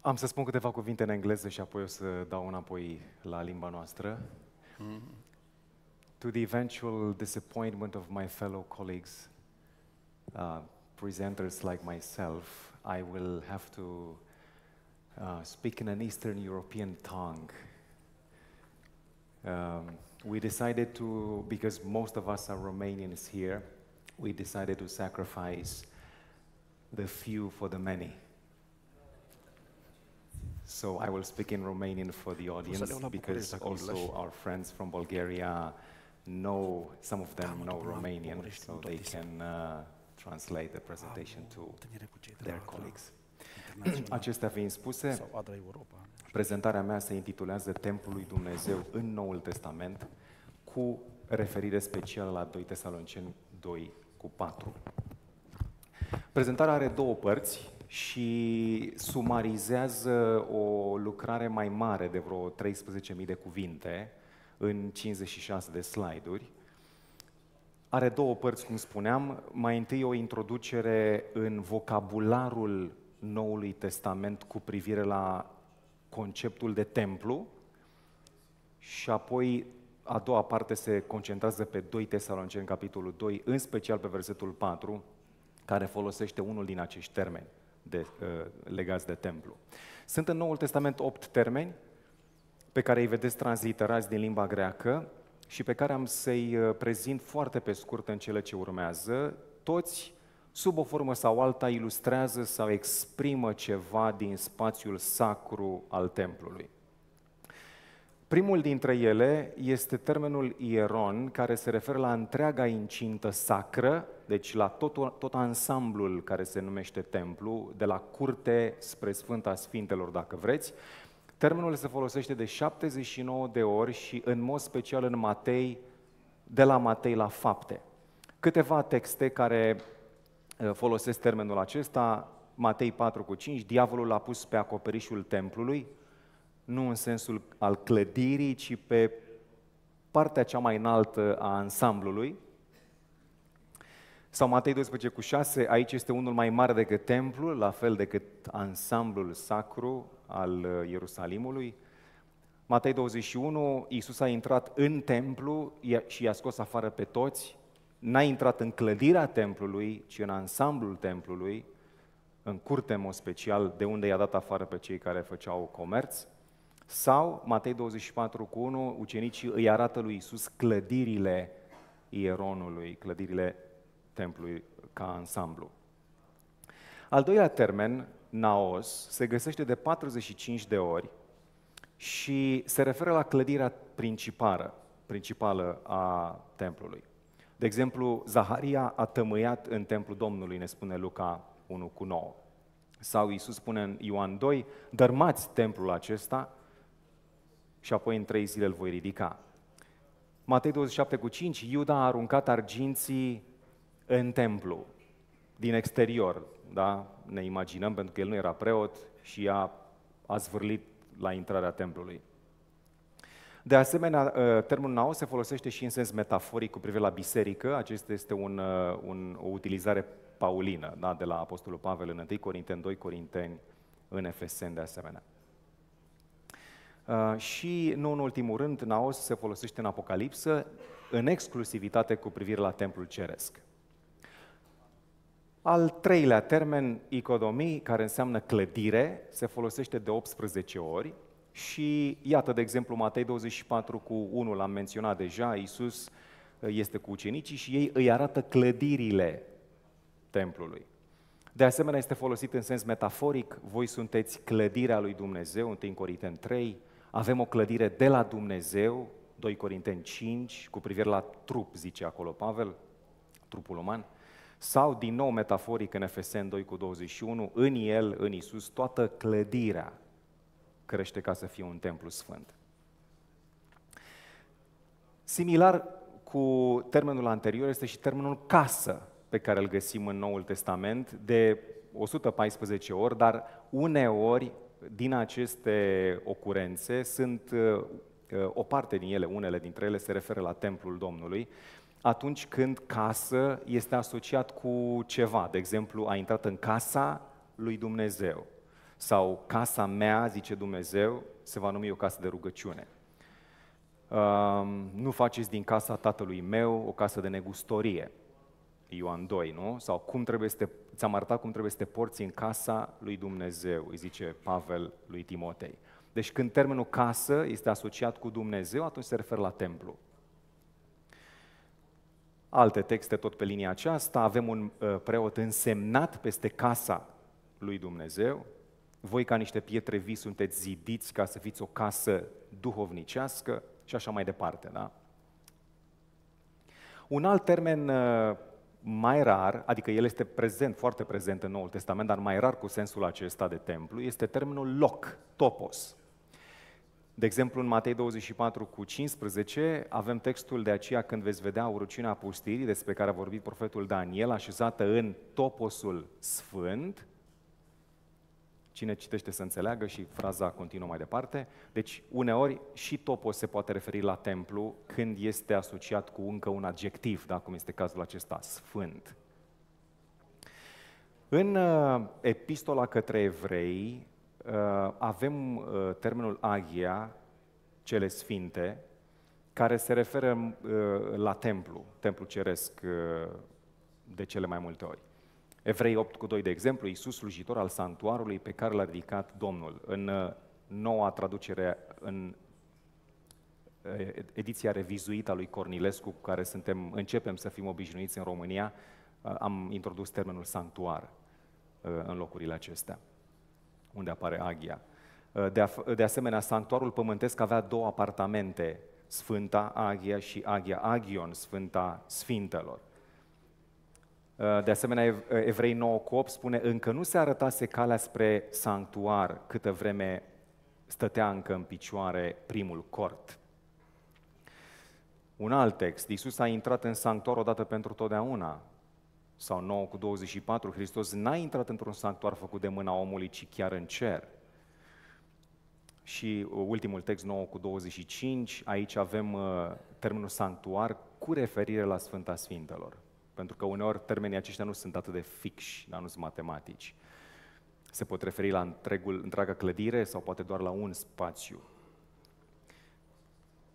Am să spun câteva cuvinte în engleză și apoi o să dau înapoi la limba noastră. To the eventual disappointment of my fellow colleagues, presenters like myself, I will have to speak in an Eastern European tongue. We decided to, because most of us are Romanians here, we decided to sacrifice the few for the many. So I will speak in Romanian for the audience because also our friends from Bulgaria know, some of them know Romanian, so they can translate the presentation to their colleagues. Acestea fiind spuse, prezentarea mea se intitulează Templul lui Dumnezeu în Noul Testament, cu referire specială la 2 Tesaloniceni 2:4. Prezentarea are două părți și sumarizează o lucrare mai mare de vreo 13.000 de cuvinte în 56 de slide-uri. Are două părți, cum spuneam. Mai întâi o introducere în vocabularul Noului Testament cu privire la conceptul de templu și apoi a doua parte se concentrează pe 2 Tesaloniceni, capitolul 2, în special pe versetul 4, care folosește unul din acești termeni legați de templu. Sunt în Noul Testament 8 termeni pe care îi vedeți transliterați din limba greacă și pe care am să-i prezint foarte pe scurt în cele ce urmează. Toți, sub o formă sau alta, ilustrează sau exprimă ceva din spațiul sacru al templului. Primul dintre ele este termenul ieron, care se referă la întreaga incintă sacră, deci la tot ansamblul care se numește templu, de la curte spre Sfânta Sfintelor, dacă vreți. Termenul se folosește de 79 de ori și în mod special în Matei, de la Matei la Fapte. Câteva texte care folosesc termenul acesta, Matei 4:5, diavolul l-a pus pe acoperișul templului, nu în sensul al clădirii, ci pe partea cea mai înaltă a ansamblului. Sau Matei 12:6, aici este unul mai mare decât templul, la fel decât ansamblul sacru al Ierusalimului. Matei 21, Iisus a intrat în templu și i-a scos afară pe toți. N-a intrat în clădirea templului, ci în ansamblul templului, în curte în mod special, de unde i-a dat afară pe cei care făceau comerț. Sau, Matei 24:1, ucenicii îi arată lui Iisus clădirile ieronului, clădirile templului ca ansamblu. Al doilea termen, naos, se găsește de 45 de ori și se referă la clădirea principală a templului. De exemplu, Zaharia a tămâiat în templul Domnului, ne spune Luca 1:9. Sau Iisus spune în Ioan 2, dărmați templul acesta și apoi în 3 zile îl voi ridica. Matei 27:5, Iuda a aruncat arginții în templu, din exterior, da? Ne imaginăm, pentru că el nu era preot și a zvârlit la intrarea templului. De asemenea, termenul naos se folosește și în sens metaforic cu privire la biserică. Acesta este o utilizare paulină, da? De la Apostolul Pavel în 1 Corinteni, 2 Corinteni, în Efeseni de asemenea. Și, nu în ultimul rând, naos se folosește în Apocalipsă în exclusivitate cu privire la templul ceresc. Al treilea termen, icodomii, care înseamnă clădire, se folosește de 18 ori și, iată, de exemplu, Matei 24:1 l-am menționat deja, Iisus este cu ucenicii și ei îi arată clădirile templului. De asemenea, este folosit în sens metaforic, voi sunteți clădirea lui Dumnezeu, 1 Corinteni 3, avem o clădire de la Dumnezeu, 2 Corinteni 5, cu privire la trup, zice acolo Pavel, trupul uman, sau din nou metaforic în Efeseni 2:21, în el, în Iisus, toată clădirea crește ca să fie un templu sfânt. Similar cu termenul anterior este și termenul casă, pe care îl găsim în Noul Testament de 114 ori, dar uneori din aceste ocurențe sunt o parte din ele, unele dintre ele se referă la templul Domnului, atunci când casă este asociat cu ceva, de exemplu, a intrat în casa lui Dumnezeu Sau casa mea, zice Dumnezeu, se va numi o casă de rugăciune. Nu faceți din casa tatălui meu o casă de negustorie. Ioan 2, nu? Sau ți-am arătat cum trebuie să te porți în casa lui Dumnezeu, îi zice Pavel lui Timotei. Deci când termenul casă este asociat cu Dumnezeu, atunci se referă la templu. Alte texte tot pe linia aceasta, avem un preot însemnat peste casa lui Dumnezeu. Voi ca niște pietre vii sunteți zidiți ca să fiți o casă duhovnicească și așa mai departe. Da? Un alt termen mai rar, adică el este prezent, foarte prezent în Noul Testament, dar mai rar cu sensul acesta de templu, este termenul loc, topos. De exemplu, în Matei 24:15 avem textul de aceea când veți vedea urăciunea pustirii despre care a vorbit profetul Daniel, așezată în toposul sfânt. Cine citește să înțeleagă și fraza continuă mai departe. Deci, uneori și topos se poate referi la templu când este asociat cu încă un adjectiv, da? Cum este cazul acesta, sfânt. În epistola către evrei avem termenul agia, cele sfinte, care se referă la templu ceresc de cele mai multe ori. Evrei 8:2, de exemplu, Iisus, slujitor al sanctuarului pe care l-a ridicat Domnul. În noua traducere, în ediția revizuită a lui Cornilescu, cu care începem să fim obișnuiți în România, am introdus termenul sanctuar în locurile acestea, unde apare agia. De asemenea, sanctuarul pământesc avea două apartamente, Sfânta Agia și Agia Agion, Sfânta Sfintelor. De asemenea, Evrei 9:8 spune, încă nu se arătase calea spre sanctuar câtă vreme stătea încă în picioare primul cort. Un alt text, Iisus a intrat în sanctuar odată pentru totdeauna. Sau 9:24, Hristos n-a intrat într-un sanctuar făcut de mâna omului, ci chiar în cer. Și ultimul text, 9:25, aici avem termenul sanctuar cu referire la Sfânta Sfintelor. Pentru că uneori termenii aceștia nu sunt atât de fixi, dar nu sunt matematici. Se pot referi la întreaga clădire sau poate doar la un spațiu.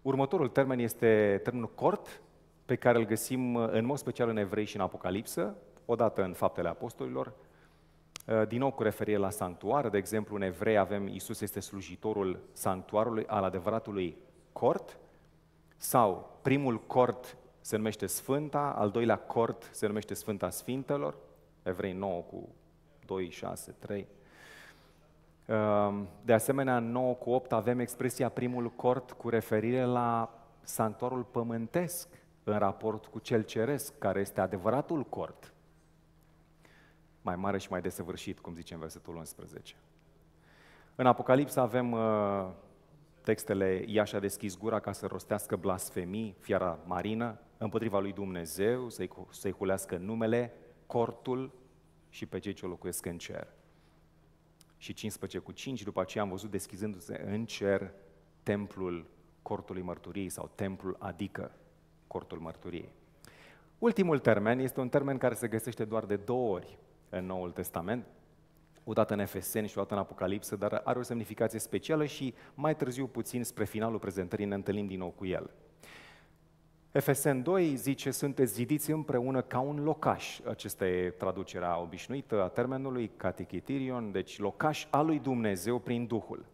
Următorul termen este termenul cort, pe care îl găsim în mod special în Evrei și în Apocalipsă, odată în Faptele Apostolilor, din nou cu referire la sanctuar. De exemplu, în Evrei avem Iisus este slujitorul sanctuarului, al adevăratului cort, sau primul cort se numește Sfânta, al doilea cort se numește Sfânta Sfintelor, Evrei 9:2, 6, 3. De asemenea, în 9:8 avem expresia primul cort cu referire la sanctuarul pământesc în raport cu cel ceresc, care este adevăratul cort, mai mare și mai desăvârșit, cum zice în versetul 11. În Apocalipsa avem textele, ea și-a deschis gura ca să rostească blasfemii, fiara marină, împotriva lui Dumnezeu, să-i hulească numele, cortul și pe cei ce o locuiesc în cer. Și 15:5, după aceea am văzut deschizându-se în cer templul cortului mărturiei sau templul, adică cortul mărturiei. Ultimul termen este un termen care se găsește doar de 2 ori în Noul Testament, o dată în Efeseni și o dată în Apocalipsă, dar are o semnificație specială și mai târziu puțin spre finalul prezentării ne întâlnim din nou cu el. Efeseni 2 zice, sunteți zidiți împreună ca un locaș. Acesta e traducerea obișnuită a termenului, katechitirion, deci locaș al lui Dumnezeu prin Duhul.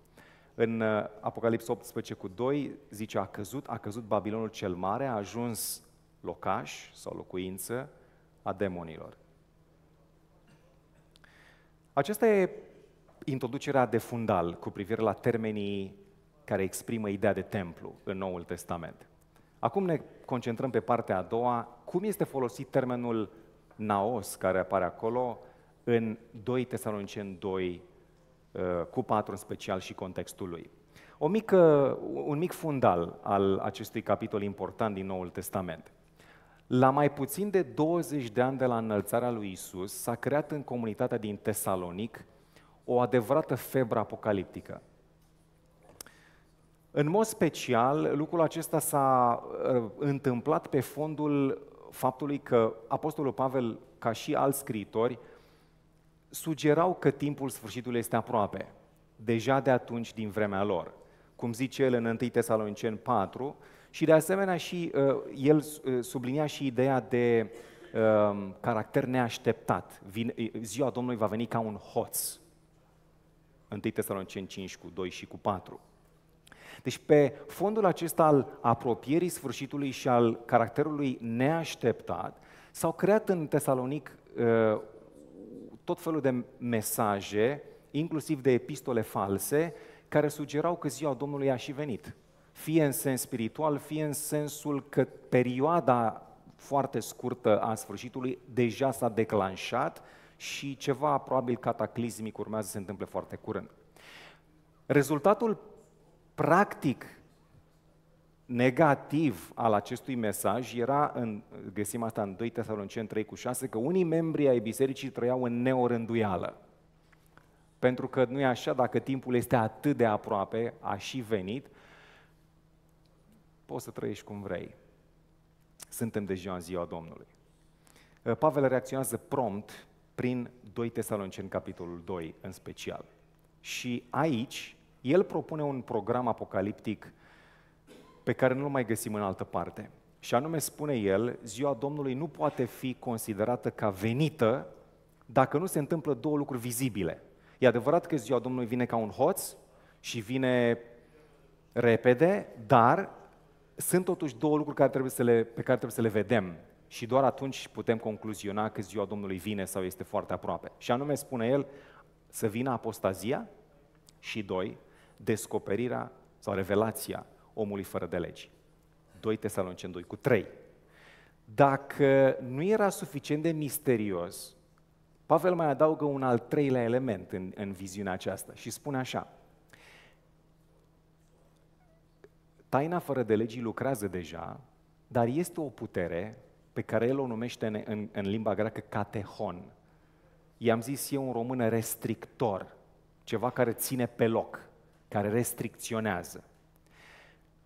În Apocalipsa 18:2 zice, a căzut Babilonul cel mare, a ajuns locaș sau locuință a demonilor. Aceasta e introducerea de fundal cu privire la termenii care exprimă ideea de templu în Noul Testament. Acum ne concentrăm pe partea a doua, cum este folosit termenul naos, care apare acolo, în 2 Tesaloniceni 2:4 în special și contextul lui. Un mic fundal al acestui capitol important din Noul Testament. La mai puțin de 20 de ani de la înălțarea lui Iisus, s-a creat în comunitatea din Tesalonic o adevărată febră apocaliptică. În mod special, lucrul acesta s-a întâmplat pe fondul faptului că Apostolul Pavel, ca și alți scriitori, sugerau că timpul sfârșitului este aproape, deja de atunci din vremea lor. Cum zice el în 1 Tesaloniceni 4, și de asemenea și el sublinia și ideea de caracter neașteptat. Ziua Domnului va veni ca un hoț. 1 Tesaloniceni 5 cu 2 și cu 4. Deci pe fondul acesta al apropierii sfârșitului și al caracterului neașteptat, s-au creat în Tesalonic tot felul de mesaje, inclusiv de epistole false, care sugerau că ziua Domnului a și venit. Fie în sens spiritual, fie în sensul că perioada foarte scurtă a sfârșitului deja s-a declanșat și ceva probabil cataclismic urmează să se întâmple foarte curând. Rezultatul practic negativ al acestui mesaj era, găsim asta în 2 Tesaloniceni 3 cu 6, că unii membri ai bisericii trăiau în neorânduială. Pentru că nu e așa, dacă timpul este atât de aproape, a și venit, poți să trăiești cum vrei. Suntem deja în ziua Domnului. Pavel reacționează prompt prin 2 Tesaloniceni, capitolul 2 în special. Și aici, el propune un program apocaliptic pe care nu-l mai găsim în altă parte. Și anume, spune el, ziua Domnului nu poate fi considerată ca venită dacă nu se întâmplă două lucruri vizibile. E adevărat că ziua Domnului vine ca un hoț și vine repede, dar sunt totuși două lucruri pe care trebuie să le vedem și doar atunci putem concluziona că ziua Domnului vine sau este foarte aproape. Și anume, spune el, să vină apostazia și 2, descoperirea sau revelația omului fără de legi. 2 Tesaloniceni 2 cu 3. Dacă nu era suficient de misterios, Pavel mai adaugă un al treilea element în viziunea aceasta și spune așa: taina fără de legii lucrează deja, dar este o putere pe care el o numește în limba greacă katehon. I-am zis eu în română restrictor, ceva care ține pe loc, care restricționează.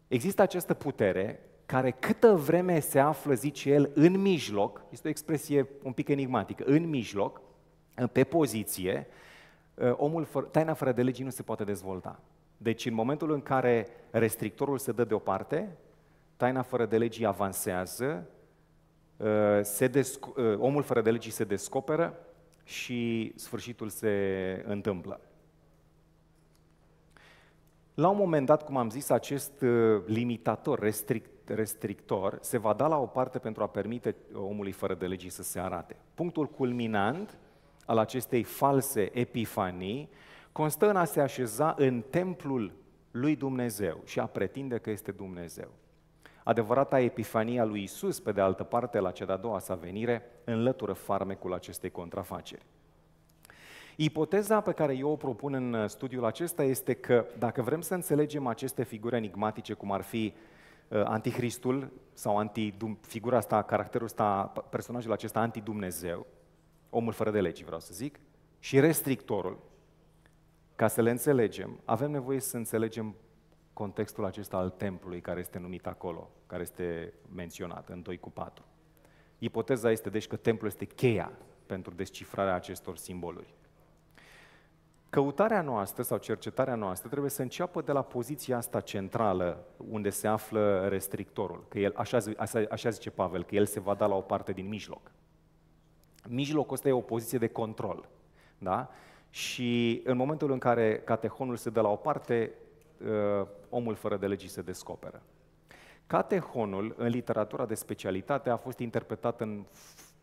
Există această putere care câtă vreme se află, zice el, în mijloc, este o expresie un pic enigmatică, în mijloc, pe poziție, taina fără de legii nu se poate dezvolta. Deci în momentul în care restrictorul se dă deoparte, taina fără de legii avansează, omul fără de legii se descoperă și sfârșitul se întâmplă. La un moment dat, cum am zis, acest limitator, restrictor, se va da la o parte pentru a permite omului fără de legii să se arate. Punctul culminant al acestei false epifanii constă în a se așeza în templul lui Dumnezeu și a pretinde că este Dumnezeu. Adevărata epifanie a lui Iisus, pe de altă parte, la cea de-a doua sa venire, înlătură farmecul acestei contrafaceri. Ipoteza pe care eu o propun în studiul acesta este că dacă vrem să înțelegem aceste figuri enigmatice, cum ar fi Antichristul sau figura asta, caracterul ăsta, personajul acesta anti-Dumnezeu, omul fără de legi, vreau să zic, și restrictorul, ca să le înțelegem, avem nevoie să înțelegem contextul acesta al templului care este numit acolo, care este menționat în 2 cu 4. Ipoteza este deci că templul este cheia pentru descifrarea acestor simboluri. Căutarea noastră sau cercetarea noastră trebuie să înceapă de la poziția asta centrală unde se află restrictorul, că el, așa zice Pavel, că el se va da la o parte din mijloc. Mijlocul ăsta e o poziție de control, da? Și în momentul în care catehonul se dă la o parte, omul fără de legii se descoperă. Catehonul, în literatura de specialitate, a fost interpretat în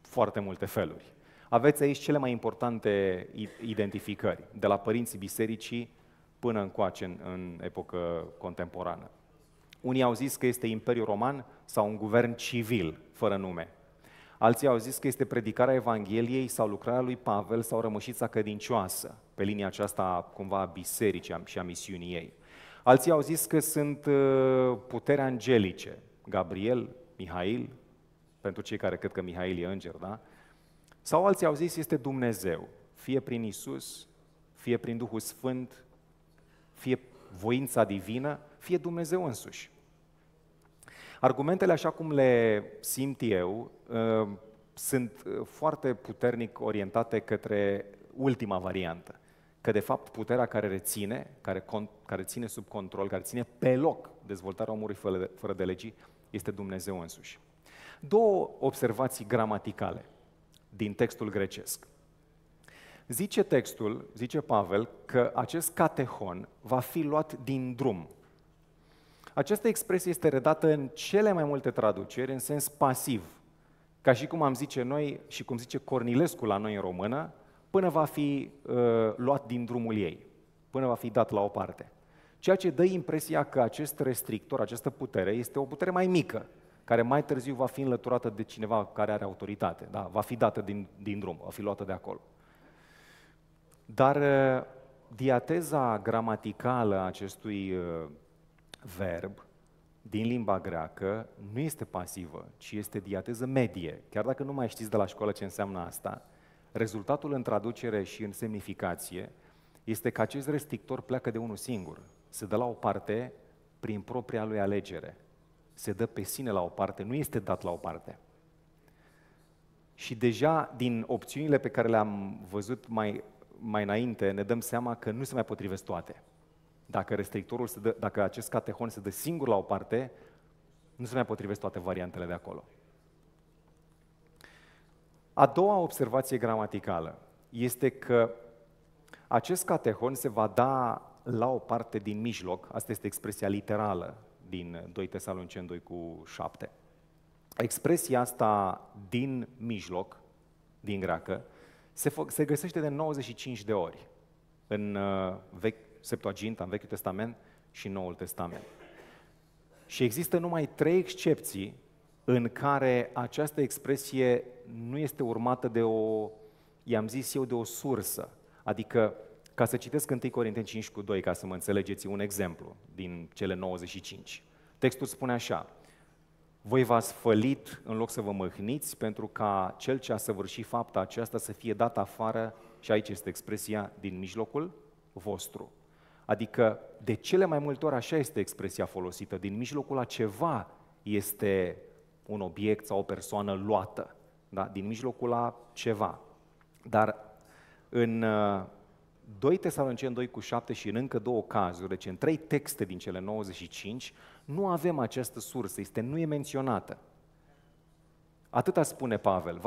foarte multe feluri. Aveți aici cele mai importante identificări, de la părinții bisericii până încoace în epocă contemporană. Unii au zis că este Imperiul Roman sau un guvern civil, fără nume. Alții au zis că este predicarea Evangheliei sau lucrarea lui Pavel sau rămășița credincioasă, pe linia aceasta cumva a bisericii și a misiunii ei. Alții au zis că sunt puteri angelice, Gabriel, Mihail, pentru cei care cred că Mihail e înger, da? Sau alții au zis este Dumnezeu, fie prin Iisus, fie prin Duhul Sfânt, fie voința divină, fie Dumnezeu însuși. Argumentele, așa cum le simt eu, sunt foarte puternic orientate către ultima variantă. Că de fapt puterea care reține, care ține sub control, care ține pe loc dezvoltarea omului fără de legii, este Dumnezeu însuși. Două observații gramaticale din textul grecesc. Zice textul, zice Pavel, că acest catehon va fi luat din drum. Această expresie este redată în cele mai multe traduceri în sens pasiv, ca și cum am zice noi și cum zice Cornilescu la noi în română, până va fi luat din drumul ei, până va fi dat la o parte. Ceea ce dă impresia că acest restrictor, această putere, este o putere mai mică, care mai târziu va fi înlăturată de cineva care are autoritate, da? Va fi dată din drum, va fi luată de acolo. Dar diateza gramaticală a acestui verb din limba greacă nu este pasivă, ci este diateză medie. Chiar dacă nu mai știți de la școală ce înseamnă asta, rezultatul în traducere și în semnificație este că acest restrictor pleacă de unul singur. Se dă la o parte prin propria lui alegere. Se dă pe sine la o parte, nu este dat la o parte. Și deja din opțiunile pe care le-am văzut mai înainte, ne dăm seama că nu se mai potrivesc toate. Dacă acest catehon se dă singur la o parte, nu se mai potrivesc toate variantele de acolo. A doua observație gramaticală este că acest catehon se va da la o parte din mijloc, asta este expresia literală din 2 Tesaloniceni 2:7. Expresia asta din mijloc, din greacă, se găsește de 95 de ori în Septuaginta, în Vechiul Testament și Noul Testament. Și există numai 3 excepții în care această expresie nu este urmată de de o sursă. Adică, ca să citesc 1 Corinteni 5:2, ca să mă înțelegeți un exemplu din cele 95. Textul spune așa: voi v-ați fălit în loc să vă mâhniți pentru ca cel ce a săvârșit fapta aceasta să fie dat afară, și aici este expresia, din mijlocul vostru. Adică, de cele mai multe ori așa este expresia folosită, din mijlocul a ceva este un obiect sau o persoană luată, da? Din mijlocul a ceva. Dar în 2 Tesaloniceni 2:7 și în încă 2 cazuri, deci în 3 texte din cele 95, nu avem această sursă, nu e menționată. Atâta spune Pavel,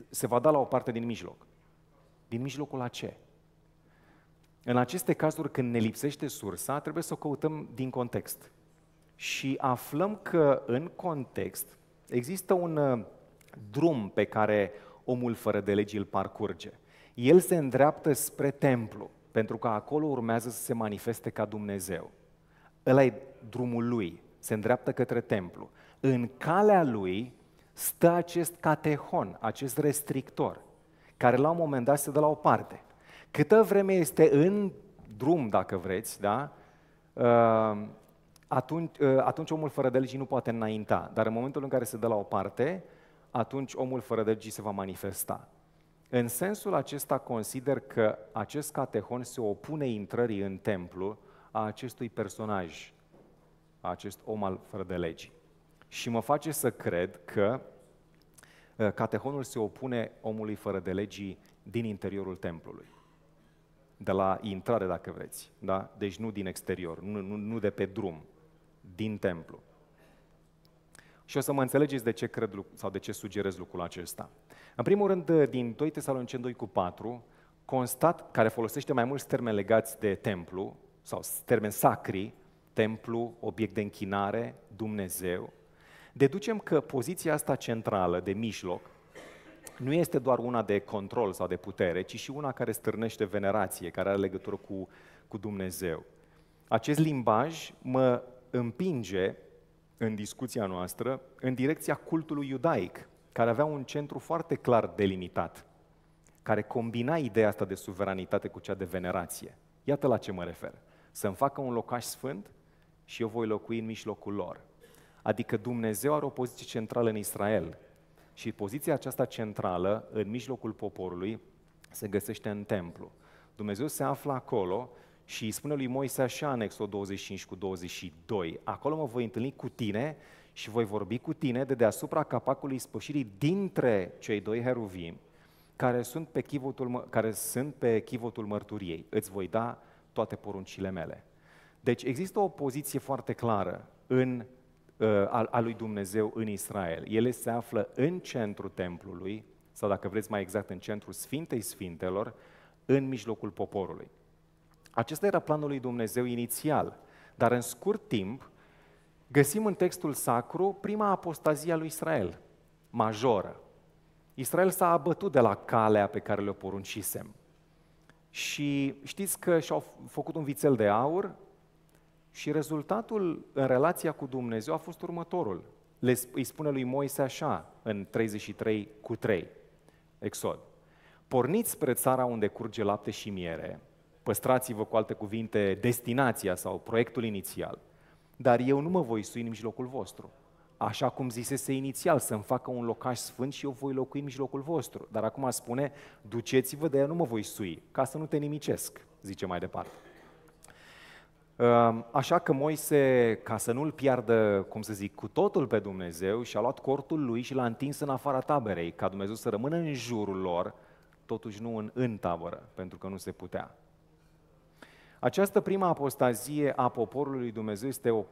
se va da la o parte din mijloc. Din mijlocul a ce? În aceste cazuri, când ne lipsește sursa, trebuie să o căutăm din context. Și aflăm că în context există un drum pe care omul fără de legi îl parcurge. El se îndreaptă spre templu, pentru că acolo urmează să se manifeste ca Dumnezeu. Ăla e drumul lui, se îndreaptă către templu. În calea lui stă acest catehon, acest restrictor, care la un moment dat se dă la o parte. Câtă vreme este în drum, dacă vreți, da? Atunci omul fără de legii nu poate înainta, dar în momentul în care se dă la o parte, atunci omul fără de legii se va manifesta. În sensul acesta consider că acest catehon se opune intrării în templu a acestui personaj, a acest om al fără de legii. Și mă face să cred că catehonul se opune omului fără de legii din interiorul templului. De la intrare, dacă vreți, da? Deci nu din exterior, nu de pe drum, din templu. Și o să mă înțelegeți de ce cred sau de ce sugerez lucrul acesta. În primul rând, din 2 Tesaloniceni 2:4, constat, care folosește mai mulți termeni legați de templu, sau termeni sacri, templu, obiect de închinare, Dumnezeu, deducem că poziția asta centrală, de mijloc, nu este doar una de control sau de putere, ci și una care stârnește venerație, care are legătură cu Dumnezeu. Acest limbaj mă împinge în discuția noastră în direcția cultului iudaic, care avea un centru foarte clar delimitat, care combina ideea asta de suveranitate cu cea de venerație. Iată la ce mă refer. Să-mi facă un locaș sfânt și eu voi locui în mijlocul lor. Adică Dumnezeu are o poziție centrală în Israel și poziția aceasta centrală în mijlocul poporului se găsește în templu. Dumnezeu se află acolo și îi spune lui Moise așa în Exod 25:22, acolo mă voi întâlni cu tine și voi vorbi cu tine de deasupra capacului ispășirii dintre cei 2 heruvimi. care sunt pe chivotul mărturiei. Îți voi da toate poruncile mele. Deci există o poziție foarte clară a lui Dumnezeu în Israel. El se află în centrul templului, sau dacă vreți mai exact, în centrul Sfintei Sfintelor, în mijlocul poporului. Acesta era planul lui Dumnezeu inițial, dar în scurt timp găsim în textul sacru prima apostazie a lui Israel, majoră. Israel s-a abătut de la calea pe care le-o poruncisem. Și știți că și-au făcut un vițel de aur și rezultatul în relația cu Dumnezeu a fost următorul. Îi spune lui Moise așa, în 33:3, Exod: porniți spre țara unde curge lapte și miere, păstrați-vă, cu alte cuvinte, destinația sau proiectul inițial, dar eu nu mă voi sui în mijlocul vostru. Așa cum zisese inițial, să-mi facă un locaș sfânt și eu voi locui în mijlocul vostru. Dar acum spune, duceți-vă, de ea nu mă voi sui, ca să nu te nimicesc, zice mai departe. Așa că Moise, ca să nu-l piardă, cum să zic, cu totul pe Dumnezeu, și-a luat cortul lui și l-a întins în afara taberei, ca Dumnezeu să rămână în jurul lor, totuși nu în tabără, pentru că nu se putea. Această prima apostazie a poporului lui Dumnezeu este o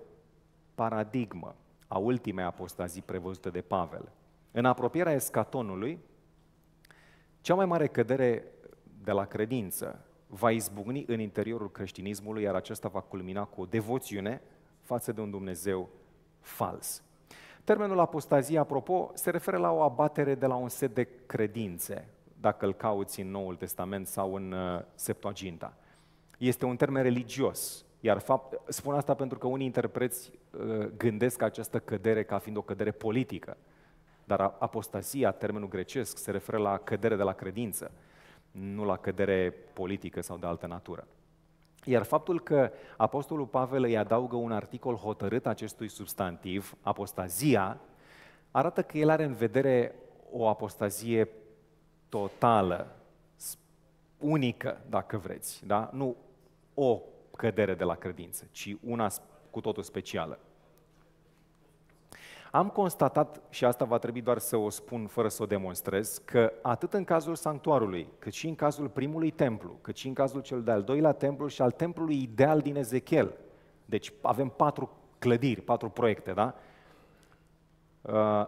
paradigmă a ultimei apostazii prevăzute de Pavel. În apropierea escatonului, cea mai mare cădere de la credință va izbucni în interiorul creștinismului, iar aceasta va culmina cu o devoțiune față de un Dumnezeu fals. Termenul apostazie, apropo, se referă la o abatere de la un set de credințe, dacă îl cauți în Noul Testament sau în Septuaginta. Este un termen religios, iar spun asta pentru că unii interpreți gândesc această cădere ca fiind o cădere politică, dar apostazia, termenul grecesc, se referă la cădere de la credință, nu la cădere politică sau de altă natură. Iar faptul că apostolul Pavel îi adaugă un articol hotărât acestui substantiv, apostazia, arată că el are în vedere o apostazie totală, unică, dacă vreți, da? Nu o cădere de la credință, ci una cu totul specială. Am constatat, și asta va trebui doar să o spun fără să o demonstrez, că atât în cazul sanctuarului, cât și în cazul primului templu, cât și în cazul cel de-al doilea templu și al templului ideal din Ezechiel, deci avem 4 clădiri, 4 proiecte, da?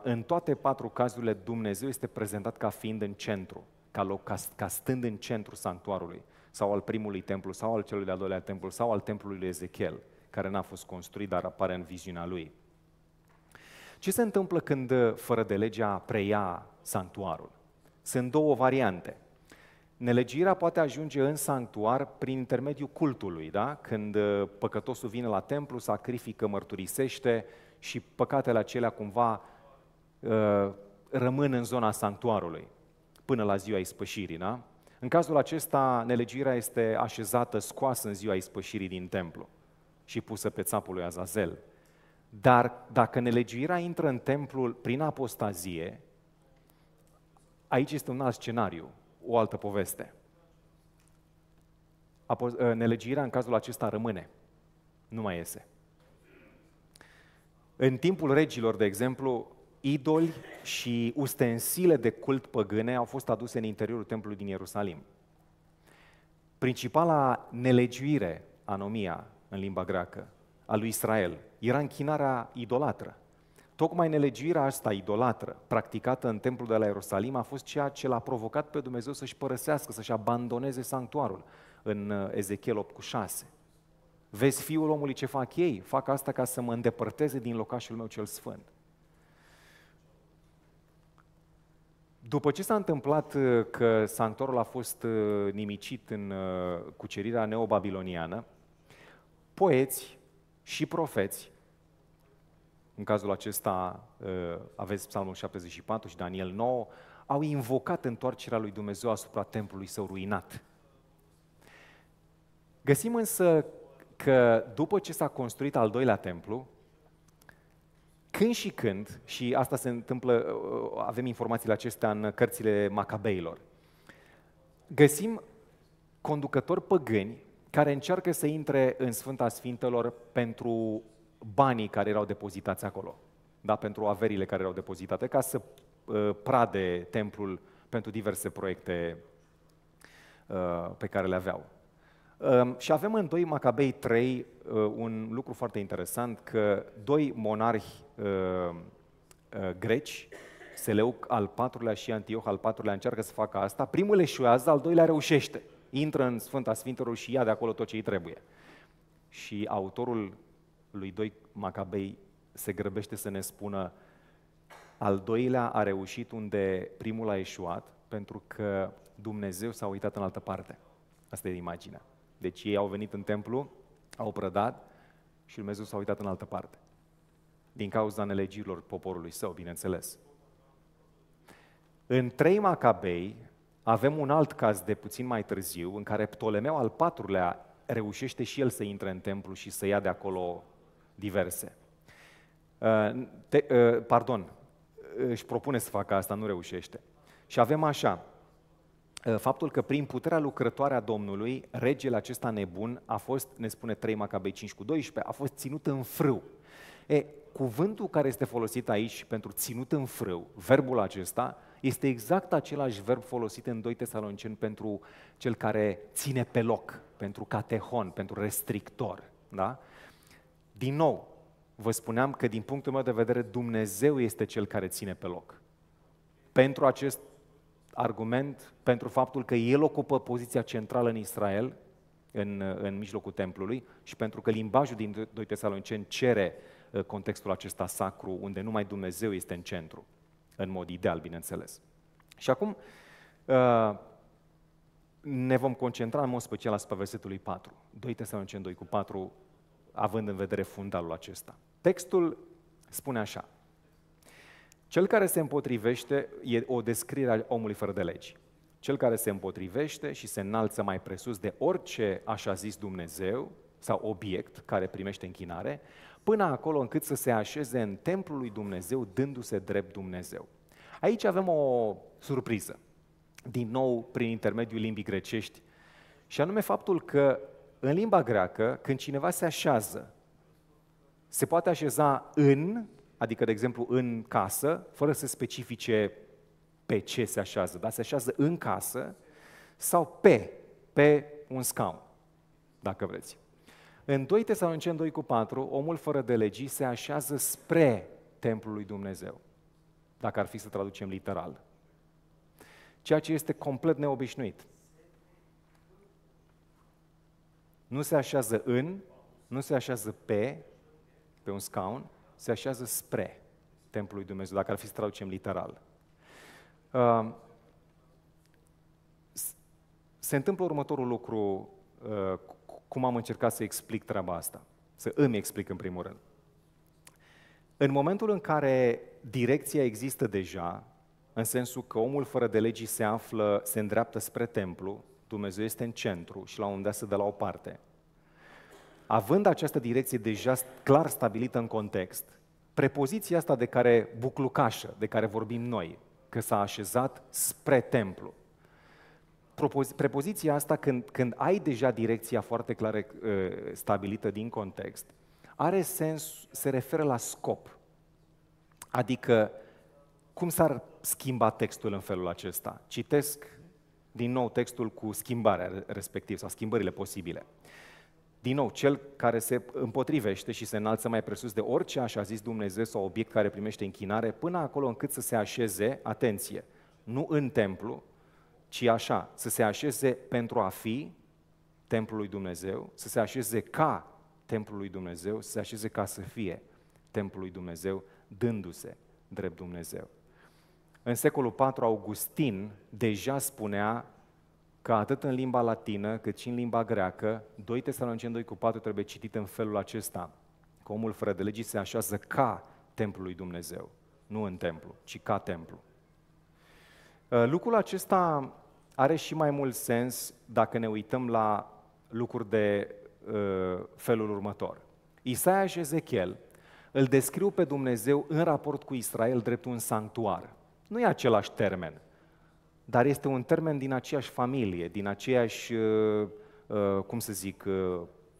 În toate 4 cazurile Dumnezeu este prezentat ca fiind în centru, ca stând în centru sanctuarului, sau al primului templu, sau al celui de-al doilea templu, sau al templului lui Ezechiel, care n-a fost construit, dar apare în viziunea lui. Ce se întâmplă când fără de legea preia sanctuarul? Sunt 2 variante. Nelegiuirea poate ajunge în sanctuar prin intermediul cultului, da? Când păcătosul vine la templu, sacrifică, mărturisește și păcatele acelea cumva rămân în zona sanctuarului până la ziua ispășirii, da? În cazul acesta, nelegiuirea este așezată, scoasă în ziua ispășirii din templu și pusă pe țapul lui Azazel. Dar dacă nelegiuirea intră în templul prin apostazie, aici este un alt scenariu, o altă poveste. Nelegiuirea în cazul acesta rămâne, nu mai iese. În timpul regilor, de exemplu, idoli și ustensile de cult păgâne au fost aduse în interiorul templului din Ierusalim. Principala nelegiuire, anomia în limba greacă, a lui Israel era închinarea idolatră. Tocmai nelegiuirea asta idolatră, practicată în templul de la Ierusalim, a fost ceea ce l-a provocat pe Dumnezeu să-și părăsească, să-și abandoneze sanctuarul în Ezechiel 8:6. Vezi, Fiul omului, ce fac ei? Fac asta ca să mă îndepărteze din locașul meu cel sfânt. După ce s-a întâmplat că sanctuarul a fost nimicit în cucerirea neobabiloniană, poeți și profeți, în cazul acesta aveți Psalmul 74 și Daniel 9, au invocat întoarcerea lui Dumnezeu asupra templului său ruinat. Găsim însă că după ce s-a construit al doilea templu, când și când, și asta se întâmplă, avem informațiile acestea în cărțile Macabeilor, găsim conducători păgâni care încearcă să intre în Sfânta Sfintelor pentru banii care erau depozitați acolo, da? Pentru averile care erau depozitate, ca să prade templul pentru diverse proiecte pe care le aveau. Și avem în 2 Macabei 3 un lucru foarte interesant, că 2 monarhi greci, Seleuc al IV-lea și Antioh al IV-lea, încearcă să facă asta. Primul eșuează, al doilea reușește. Intră în Sfânta Sfintelor și ia de acolo tot ce îi trebuie. Și autorul lui 2 Macabei se grăbește să ne spună: al doilea a reușit unde primul a eșuat, pentru că Dumnezeu s-a uitat în altă parte. Asta e imaginea. Deci ei au venit în templu, au prădat și Dumnezeu s-a uitat în altă parte. Din cauza nelegirilor poporului său, bineînțeles. În 3 Macabei avem un alt caz de puțin mai târziu, în care Ptolemeu al IV-lea reușește și el să intre în templu și să ia de acolo diverse. Își propune să facă asta, nu reușește. Și avem așa, faptul că prin puterea lucrătoare a Domnului, regele acesta nebun a fost, ne spune 3 Macabei 5:12, a fost ținut în frâu. Cuvântul care este folosit aici pentru ținut în frâu, verbul acesta, este exact același verb folosit în 2 Tesaloniceni pentru cel care ține pe loc, pentru catehon, pentru restrictor. Da? Din nou, vă spuneam că din punctul meu de vedere Dumnezeu este cel care ține pe loc. Pentru acest argument, pentru faptul că El ocupă poziția centrală în Israel, în mijlocul templului, și pentru că limbajul din 2 Tesaloniceni cere contextul acesta sacru, unde numai Dumnezeu este în centru, în mod ideal, bineînțeles. Și acum ne vom concentra în mod special asupra versetului 4, 2 Tesaloniceni 2:4, având în vedere fundalul acesta. Textul spune așa: cel care se împotrivește, e o descriere a omului fără de legi, cel care se împotrivește și se înalță mai presus de orice așa zis Dumnezeu sau obiect care primește închinare, până acolo încât să se așeze în templul lui Dumnezeu, dându-se drept Dumnezeu. Aici avem o surpriză, din nou prin intermediul limbii grecești, și anume faptul că în limba greacă, când cineva se așează, se poate așeza în, adică, de exemplu, în casă, fără să specifice pe ce se așează, dar se așează în casă sau pe un scaun, dacă vreți. În 2 Tesaloniceni 2:4, omul fără de legii se așează spre templul lui Dumnezeu, dacă ar fi să traducem literal. Ceea ce este complet neobișnuit. Nu se așează nu se așează pe un scaun, se așează spre templul lui Dumnezeu, dacă ar fi să traducem literal. Se întâmplă următorul lucru, cum am încercat să explic treaba asta, să îmi explic în primul rând. În momentul în care direcția există deja, în sensul că omul fără de legii se îndreaptă spre templu, Dumnezeu este în centru și la un moment dat se dă la o parte. Având această direcție deja clar stabilită în context, prepoziția asta de care buclucașă, de care vorbim noi, că s-a așezat spre templu, prepoziția asta, când ai deja direcția foarte clară stabilită din context, are sens, se referă la scop. Adică, cum s-ar schimba textul în felul acesta? Citesc din nou textul cu schimbarea respectivă sau schimbările posibile. Din nou, cel care se împotrivește și se înalță mai presus de orice așa zis Dumnezeu sau obiect care primește închinare, până acolo încât să se așeze, atenție, nu în templu, ci așa, să se așeze pentru a fi templul lui Dumnezeu, să se așeze ca templul lui Dumnezeu, să se așeze ca să fie templul lui Dumnezeu, dându-se drept Dumnezeu. În secolul IV, Augustin deja spunea că atât în limba latină, cât și în limba greacă, 2 Tesaloniceni 2:4 trebuie citit în felul acesta, că omul fără de legii se așează ca templul lui Dumnezeu, nu în templu, ci ca templu. Lucrul acesta are și mai mult sens dacă ne uităm la lucruri de felul următor. Isaia și Ezechiel îl descriu pe Dumnezeu în raport cu Israel drept un sanctuar. Nu e același termen, dar este un termen din aceeași familie, din aceeași,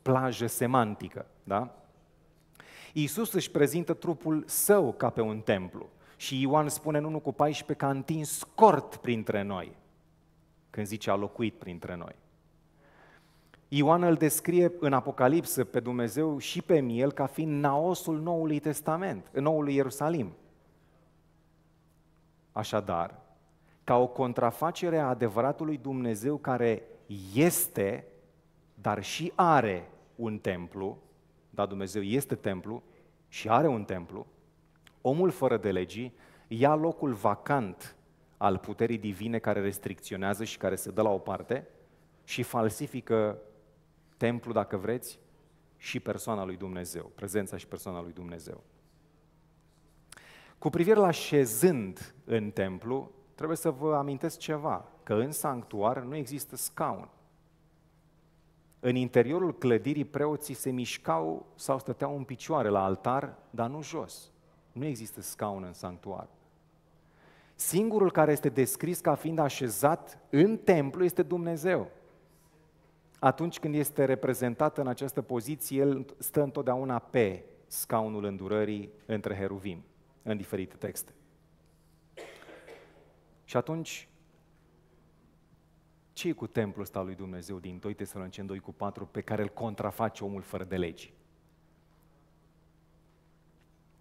plajă semantică. Da? Iisus își prezintă trupul său ca pe un templu Și Ioan spune în 1:14 că a întins cort printre noi, când zice a locuit printre noi. Ioan îl descrie în Apocalipsă pe Dumnezeu și pe miel ca fiind naosul Noului Testament, Noului Ierusalim. Așadar, ca o contrafacere a adevăratului Dumnezeu care este, dar și are un templu, da, Dumnezeu este templu și are un templu, omul fără de legii ia locul vacant al puterii divine care restricționează și care se dă la o parte și falsifică templu, dacă vreți, și persoana lui Dumnezeu, prezența și persoana lui Dumnezeu. Cu privire la șezând în templu, trebuie să vă amintesc ceva, că în sanctuar nu există scaun. În interiorul clădirii preoții se mișcau sau stăteau în picioare la altar, dar nu jos. Nu există scaun în sanctuar. Singurul care este descris ca fiind așezat în templu este Dumnezeu. Atunci când este reprezentat în această poziție, El stă întotdeauna pe scaunul îndurării între heruvim, în diferite texte. Și atunci, ce e cu templul ăsta lui Dumnezeu din 2 Tesaloniceni 2:4 pe care îl contraface omul fără de legi?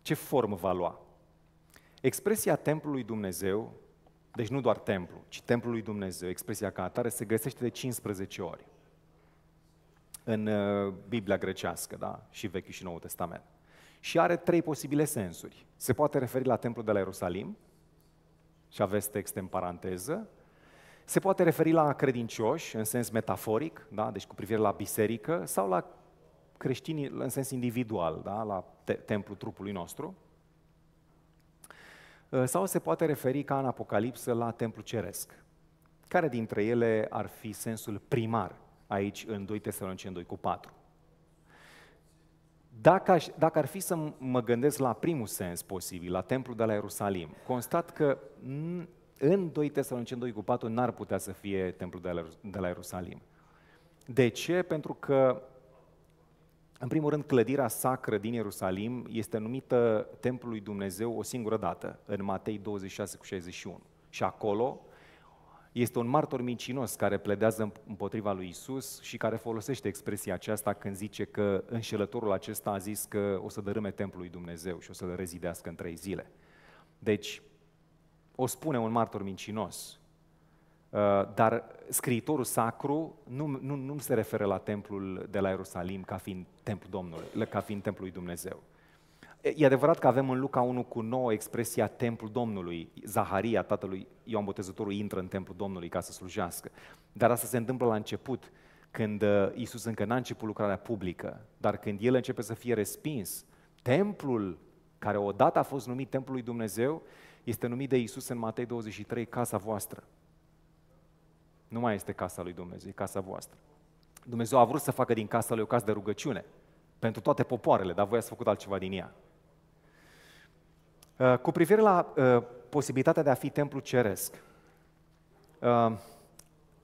Ce formă va lua? Expresia templului Dumnezeu, deci nu doar templu, ci templul lui Dumnezeu, expresia ca atare, se găsește de 15 ori în Biblia grecească, da? Și Vechiul și Noul Testament. Și are 3 posibile sensuri. Se poate referi la templul de la Ierusalim, și aveți texte în paranteză. Se poate referi la credincioși, în sens metaforic, da? Deci cu privire la biserică, sau la creștini în sens individual, da? La templul trupului nostru. Sau se poate referi, ca în Apocalipsă, la templul ceresc. Care dintre ele ar fi sensul primar aici în 2 Tesaloniceni 2:4? Dacă ar fi să mă gândesc la primul sens posibil, la templul de la Ierusalim, constat că în 2 Tesaloniceni 2:4 n-ar putea să fie templul de la Ierusalim. De ce? Pentru că, în primul rând, clădirea sacră din Ierusalim este numită templul lui Dumnezeu o singură dată, în Matei 26:61. Și acolo este un martor mincinos care pledează împotriva lui Isus și care folosește expresia aceasta când zice că înșelătorul acesta a zis că o să dărâme templul lui Dumnezeu și o să-l rezidească în 3 zile. Deci, o spune un martor mincinos, dar scriitorul sacru nu se referă la templul de la Ierusalim ca fiind templul Domnului, ca fiind templul lui Dumnezeu. E adevărat că avem în Luca 1:9 expresia templul Domnului. Zaharia, tatălui Ioan Botezătorul, intră în templul Domnului ca să slujească. Dar asta se întâmplă la început, când Iisus încă n-a început lucrarea publică, dar când El începe să fie respins, templul care odată a fost numit templul lui Dumnezeu, este numit de Iisus în Matei 23, casa voastră. Nu mai este casa lui Dumnezeu, e casa voastră. Dumnezeu a vrut să facă din casa lui o casă de rugăciune pentru toate popoarele, dar voi ați făcut altceva din ea. Cu privire la posibilitatea de a fi templu ceresc,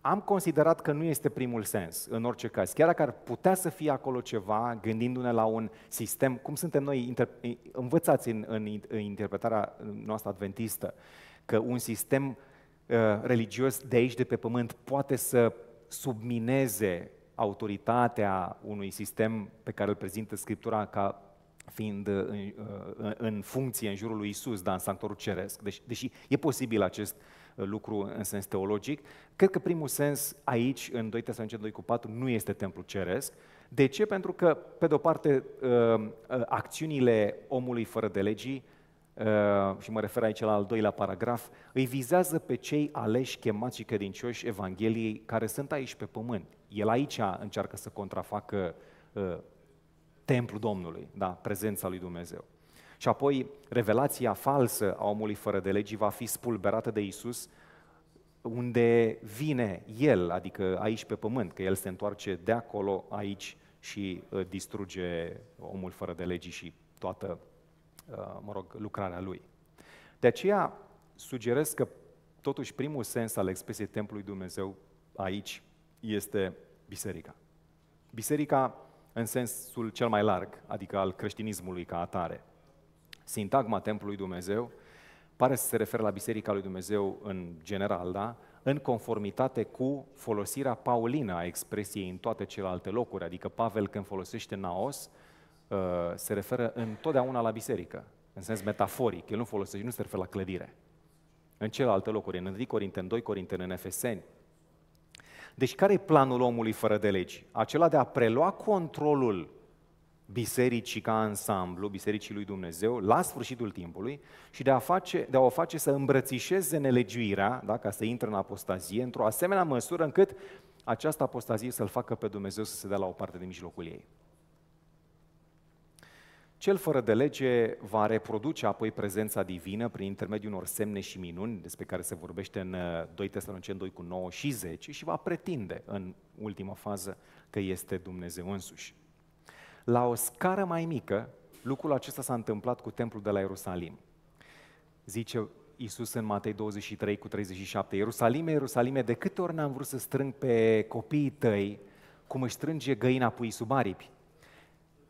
am considerat că nu este primul sens, în orice caz. Chiar dacă ar putea să fie acolo ceva, gândindu-ne la un sistem, cum suntem noi învățați în interpretarea noastră adventistă, că un sistem religios de aici, de pe pământ, poate să submineze autoritatea unui sistem pe care îl prezintă Scriptura ca fiind în funcție în jurul lui Isus, dar în sanctuarul ceresc. Deși e posibil acest lucru în sens teologic, cred că primul sens aici, în 2 Tesaloniceni 2:4, nu este templul ceresc. De ce? Pentru că, pe de-o parte, acțiunile omului fără de legii, și mă refer aici la al doilea paragraf, îi vizează pe cei aleși, chemați și credincioși Evangheliei care sunt aici pe pământ. El aici încearcă să contrafacă templul Domnului, da, prezența lui Dumnezeu. Și apoi, revelația falsă a omului fără de legii va fi spulberată de Isus unde vine El, adică aici pe pământ, că El se întoarce de acolo aici și distruge omul fără de legii și toată, lucrarea lui. De aceea sugerez că totuși primul sens al expresiei templului Dumnezeu aici este biserica. Biserica în sensul cel mai larg, adică al creștinismului ca atare. Sintagma templului Dumnezeu pare să se referă la Biserica lui Dumnezeu în general, da? În conformitate cu folosirea paulină a expresiei în toate celelalte locuri, adică Pavel când folosește naos, se referă întotdeauna la biserică, în sens metaforic, el nu folosește, nu se referă la clădire. În celelalte locuri, în 1 Corinteni, 2 Corinteni, în Efeseni. Deci care e planul omului fără de legi? Acela de a prelua controlul bisericii ca ansamblu, bisericii lui Dumnezeu, la sfârșitul timpului și de a o face să îmbrățișeze nelegiuirea, da, ca să intre în apostazie, într-o asemenea măsură încât această apostazie să-L facă pe Dumnezeu să se dea la o parte din mijlocul ei. Cel fără de lege va reproduce apoi prezența divină prin intermediul unor semne și minuni, despre care se vorbește în 2 Tesaloniceni 2 cu 9 și 10 și va pretinde în ultima fază că este Dumnezeu însuși. La o scară mai mică, lucrul acesta s-a întâmplat cu templul de la Ierusalim. Zice Iisus în Matei 23 cu 37, Ierusalime, Ierusalime, de câte ori n-am vrut să strâng pe copiii tăi, cum își strânge găina puii sub aripi.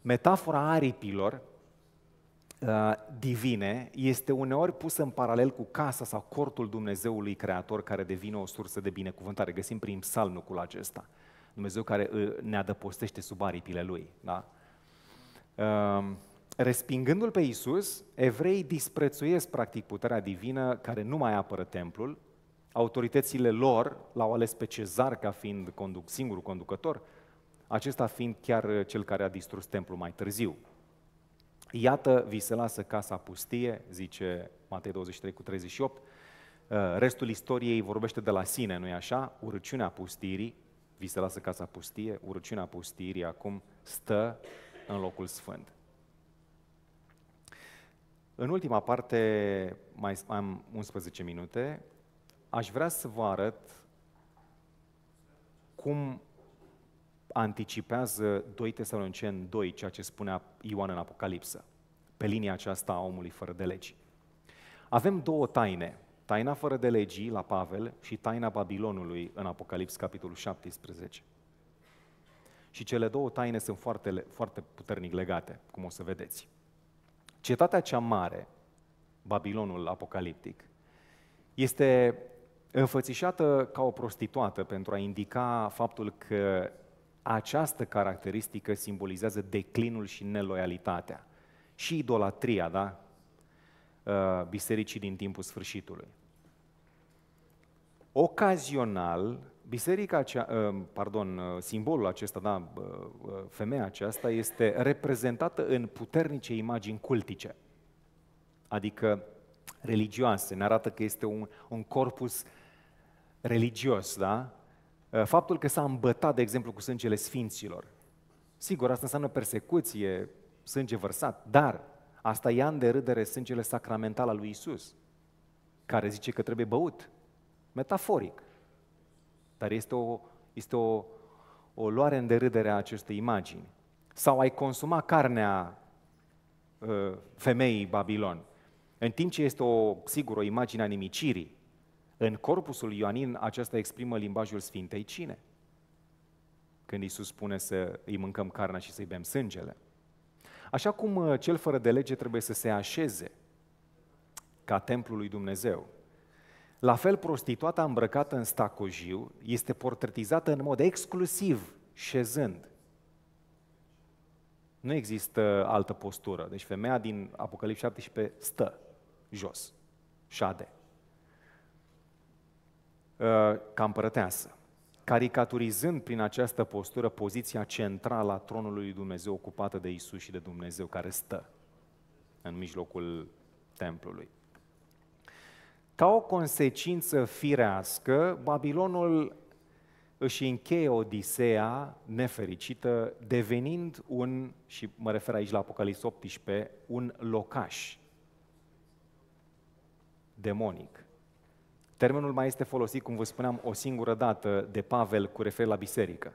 Metafora aripilor divine este uneori pusă în paralel cu casa sau cortul Dumnezeului Creator care devine o sursă de binecuvântare. Găsim prin psalm lucrul acesta. Dumnezeu care ne adăpostește sub aripile Lui. Da? Respingându-L pe Iisus, evreii disprețuiesc practic puterea divină care nu mai apără templul. Autoritățile lor l-au ales pe Cezar ca fiind singurul conducător, acesta fiind chiar cel care a distrus templul mai târziu. Iată, vi se lasă casa pustie, zice Matei 23 cu 38, restul istoriei vorbește de la sine, nu-i așa? Urăciunea pustirii, vi se lasă casa pustie, urăciunea pustirii acum stă în locul sfânt. În ultima parte, mai am 11 minute, aș vrea să vă arăt cum anticipează 2 Tesaloniceni 2, ceea ce spunea Ioan în Apocalipsă, pe linia aceasta a omului fără de legi. Avem două taine, taina fără de legii la Pavel și taina Babilonului în Apocalips, capitolul 17. Și cele două taine sunt foarte, foarte puternic legate, cum o să vedeți. Cetatea cea mare, Babilonul apocaliptic, este înfățișată ca o prostituată pentru a indica faptul că această caracteristică simbolizează declinul și neloialitatea și idolatria, da? Bisericii din timpul sfârșitului. Ocazional, simbolul acesta, da, femeia aceasta este reprezentată în puternice imagini cultice, adică religioase, ne arată că este un corpus religios, da? Faptul că s-a îmbătat, de exemplu, cu sângele sfinților. Sigur, asta înseamnă persecuție, sânge vărsat, dar asta ia în derâdere sângele sacramental al lui Iisus, care zice că trebuie băut, metaforic. Dar este o luare în derâdere a acestei imagini. Sau ai consuma carnea femeii Babilon, în timp ce este sigur o imagine a nimicirii. În corpusul ioanin aceasta exprimă limbajul Sfintei Cine, când Iisus spune să îi mâncăm carnea și să-i bem sângele. Așa cum cel fără de lege trebuie să se așeze ca templul lui Dumnezeu, la fel prostituata îmbrăcată în stacojiu este portretizată în mod exclusiv șezând. Nu există altă postură. Deci femeia din Apocalips 17 stă jos, șade, ca împărăteasă, caricaturizând prin această postură poziția centrală a tronului lui Dumnezeu ocupată de Iisus și de Dumnezeu care stă în mijlocul templului. Ca o consecință firească, Babilonul își încheie Odiseea nefericită, devenind și mă refer aici la Apocalips 18, un locaș demonic. Termenul mai este folosit, cum vă spuneam, o singură dată de Pavel cu referire la biserică,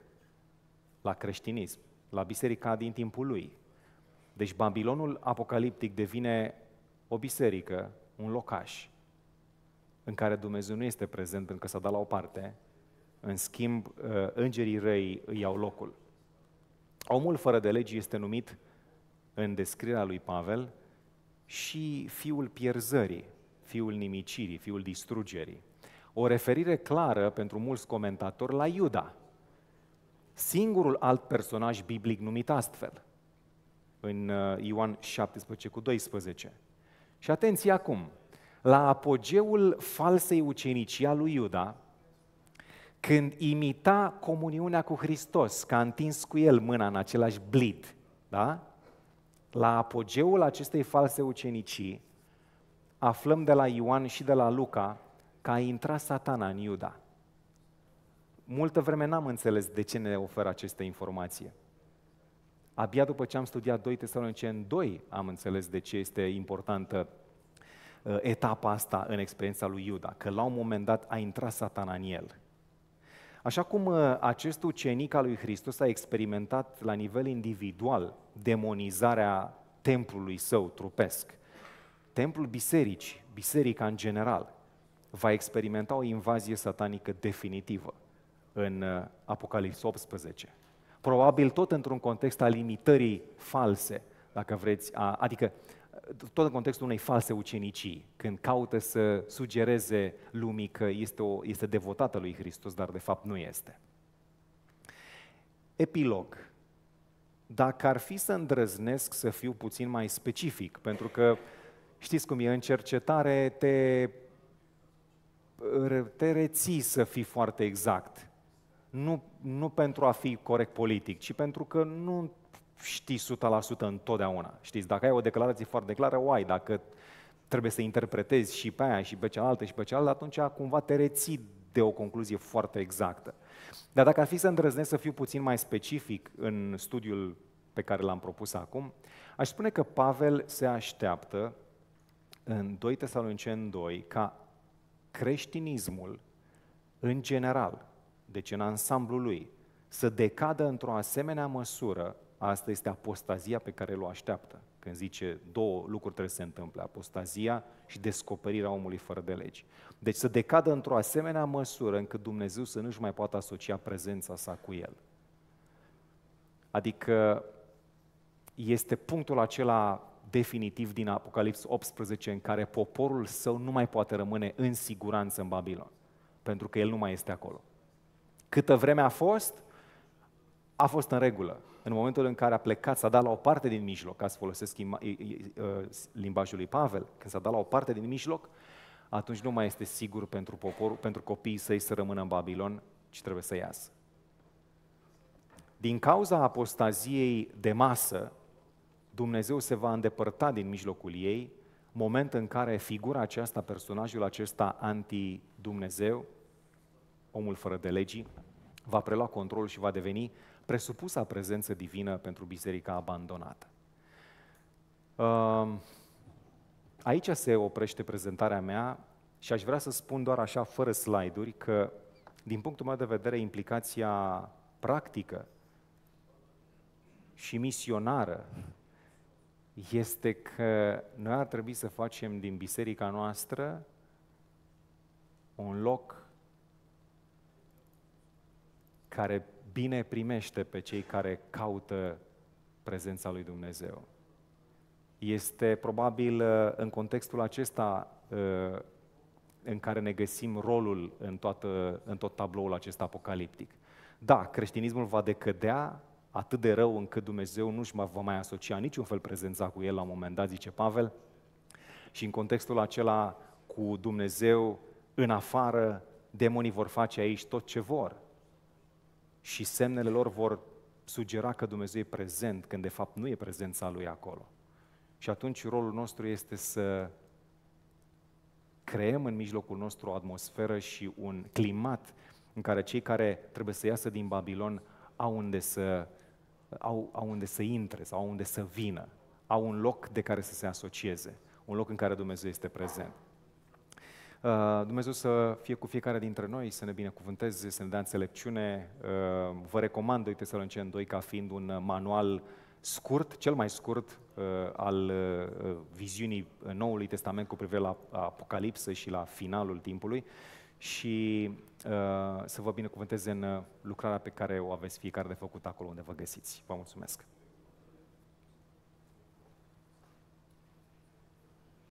la creștinism, la biserica din timpul lui. Deci Babilonul apocaliptic devine o biserică, un locaș, în care Dumnezeu nu este prezent pentru că s-a dat la o parte, în schimb, îngerii răi îi iau locul. Omul fără de legi este numit în descrierea lui Pavel și fiul pierzării, fiul nimicirii, fiul distrugerii. O referire clară pentru mulți comentatori la Iuda, singurul alt personaj biblic numit astfel, în Ioan 17:12. Și atenție acum, la apogeul falsei ucenicii a lui Iuda, când imita comuniunea cu Hristos, că a întins cu el mâna în același blid, da? La apogeul acestei false ucenicii, aflăm de la Ioan și de la Luca că a intrat Satana în Iuda. Multă vreme n-am înțeles de ce ne oferă aceste informații. Abia după ce am studiat 2 Tesaloniceni 2 am înțeles de ce este importantă etapa asta în experiența lui Iuda, că la un moment dat a intrat Satana în el. Așa cum acest ucenic al lui Hristos a experimentat la nivel individual demonizarea templului său trupesc, templul bisericii, biserica în general, va experimenta o invazie satanică definitivă în Apocalipsa 18. Probabil tot într-un context al imitării false, dacă vreți, adică tot în contextul unei false ucenicii, când caută să sugereze lumii că este devotată lui Hristos, dar de fapt nu este. Epilog. Dacă ar fi să îndrăznesc să fiu puțin mai specific, pentru că știți cum e, în cercetare te reții să fii foarte exact. Nu pentru a fi corect politic, ci pentru că nu știi 100% întotdeauna. Știți, dacă ai o declarație foarte clară, o ai. Dacă trebuie să interpretezi și pe aia și pe cealaltă și pe cealaltă, atunci cumva te reții de o concluzie foarte exactă. Dar dacă ar fi să îndrăznesc să fiu puțin mai specific în studiul pe care l-am propus acum, aș spune că Pavel se așteaptă în 2 Tesaloniceni 2 ca creștinismul în general, deci în ansamblul lui, să decadă într-o asemenea măsură. Asta este apostazia pe care o așteaptă. Când zice două lucruri trebuie să se întâmple, apostazia și descoperirea omului fără de legi. Deci să decadă într-o asemenea măsură încât Dumnezeu să nu-și mai poată asocia prezența sa cu el. Adică este punctul acela definitiv din Apocalips 18 în care poporul său nu mai poate rămâne în siguranță în Babilon, pentru că el nu mai este acolo. Câtă vreme a fost în regulă. În momentul în care a plecat, s-a dat la o parte din mijloc, ca să folosesc limbajul lui Pavel, când s-a dat la o parte din mijloc, atunci nu mai este sigur pentru poporul, pentru copiii săi să rămână în Babilon, ci trebuie să iasă. Din cauza apostaziei de masă, Dumnezeu se va îndepărta din mijlocul ei, moment în care figura aceasta, personajul acesta anti-Dumnezeu, omul fără de legii, va prelua controlul și va deveni presupusa prezență divină pentru biserica abandonată. Aici se oprește prezentarea mea și aș vrea să spun doar așa, fără slide-uri, că din punctul meu de vedere implicația practică și misionară este că noi ar trebui să facem din biserica noastră un loc care bine primește pe cei care caută prezența lui Dumnezeu. Este probabil în contextul acesta în care ne găsim rolul în tot tabloul acesta apocaliptic. Da, creștinismul va decădea atât de rău încât Dumnezeu nu-și va mai asocia niciun fel prezența cu el la un moment dat, zice Pavel, și în contextul acela cu Dumnezeu în afară, demonii vor face aici tot ce vor. Și semnele lor vor sugera că Dumnezeu e prezent, când de fapt nu e prezența Lui acolo. Și atunci rolul nostru este să creăm în mijlocul nostru o atmosferă și un climat în care cei care trebuie să iasă din Babilon au unde să intre sau au unde să vină, au un loc de care să se asocieze, un loc în care Dumnezeu este prezent. Dumnezeu să fie cu fiecare dintre noi, să ne binecuvânteze, să ne dea înțelepciune. Vă recomand 2 Tesaloniceni 2 ca fiind un manual scurt, cel mai scurt al viziunii Noului Testament cu privire la Apocalipsă și la finalul timpului și să vă binecuvânteze în lucrarea pe care o aveți fiecare de făcut acolo unde vă găsiți. Vă mulțumesc!